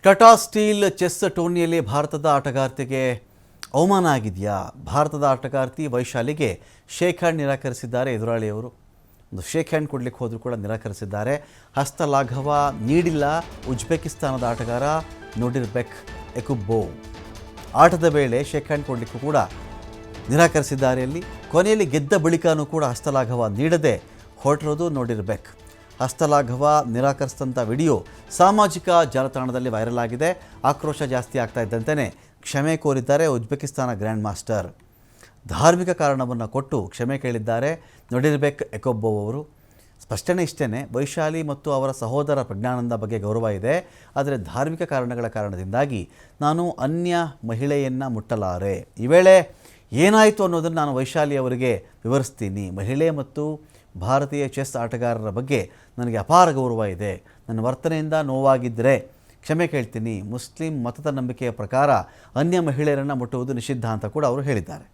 Tata steel chess ಟೂರ್ನಿಯಲ್ಲಿ ಭಾರತದ ಆಟಗಾರ್ತಿಗೆ ಅವಮಾನ ಆಗಿದೆಯಾ? ಭಾರತದ ಆಟಗಾರ್ತಿ ವೈಶಾಲಿಗೆ ಶೇಕ್ ಹ್ಯಾಂಡ್ ನಿರಾಕರಿಸಿದ್ದಾರೆ ಎದುರಾಳಿಯವರು. ಒಂದು ಶೇಕ್ ಹ್ಯಾಂಡ್ ಕೊಡಲಿಕ್ಕೆ ಹೋದರೂ ಕೂಡ ನಿರಾಕರಿಸಿದ್ದಾರೆ. ಹಸ್ತಲಾಘವ ನೀಡಿಲ್ಲ ಉಜ್ಬೇಕಿಸ್ತಾನದ ಆಟಗಾರ ನೋಡಿರ್ಬೆಕ್ ಎಕುಬೋವ್. ಆಟದ ವೇಳೆ ಶೇಕ್ ಹ್ಯಾಂಡ್ ಕೊಡಲಿಕ್ಕೂ ಕೂಡ ನಿರಾಕರಿಸಿದ್ದಾರೆ. ಕೊನೆಯಲ್ಲಿ ಗೆದ್ದ ಬಳಿಕನೂ ಕೂಡ ಹಸ್ತಲಾಘವ ನೀಡದೆ ಹೊರಟಿರೋದು ನೋಡಿರ್ಬೆಕ್. ಹಸ್ತಲಾಘವ ನಿರಾಕರಿಸಿದಂಥ ವಿಡಿಯೋ ಸಾಮಾಜಿಕ ಜಾಲತಾಣದಲ್ಲಿ ವೈರಲ್ ಆಗಿದೆ. ಆಕ್ರೋಶ ಜಾಸ್ತಿ ಆಗ್ತಾ ಇದ್ದಂತೆಯೇ ಕ್ಷಮೆ ಕೋರಿದ್ದಾರೆ ಉಜ್ಬೇಕಿಸ್ತಾನ ಗ್ರ್ಯಾಂಡ್ ಮಾಸ್ಟರ್. ಧಾರ್ಮಿಕ ಕಾರಣವನ್ನು ಕೊಟ್ಟು ಕ್ಷಮೆ ಕೇಳಿದ್ದಾರೆ ನೋಡಿರ್ಬೆಕ್ ಎಕುಬೋವ್ ಅವರು. ಸ್ಪಷ್ಟನೆ ಇಷ್ಟೇ, ವೈಶಾಲಿ ಮತ್ತು ಅವರ ಸಹೋದರ ಪ್ರಜ್ಞಾನಂದ ಬಗ್ಗೆ ಗೌರವ ಇದೆ, ಆದರೆ ಧಾರ್ಮಿಕ ಕಾರಣದಿಂದಾಗಿ ನಾನು ಅನ್ಯ ಮಹಿಳೆಯನ್ನು ಮುಟ್ಟಲಾರೆ. ಈ ವೇಳೆ ಏನಾಯಿತು ಅನ್ನೋದನ್ನು ನಾನು ವೈಶಾಲಿ ಅವರಿಗೆ ವಿವರಿಸ್ತೀನಿ. ಮಹಿಳೆ ಮತ್ತು ಭಾರತೀಯ ಚೆಸ್ ಆಟಗಾರರ ಬಗ್ಗೆ ನನಗೆ ಅಪಾರ ಗೌರವ ಇದೆ. ನನ್ನ ವರ್ತನೆಯಿಂದ ನೋವಾಗಿದ್ದರೆ ಕ್ಷಮೆ ಕೇಳ್ತೀನಿ. ಮುಸ್ಲಿಂ ಮತದ ನಂಬಿಕೆಯ ಪ್ರಕಾರ ಅನ್ಯ ಮಹಿಳೆಯರನ್ನು ಮುಟ್ಟುವುದು ನಿಷಿದ್ಧ ಅಂತ ಕೂಡ ಅವರು ಹೇಳಿದ್ದಾರೆ.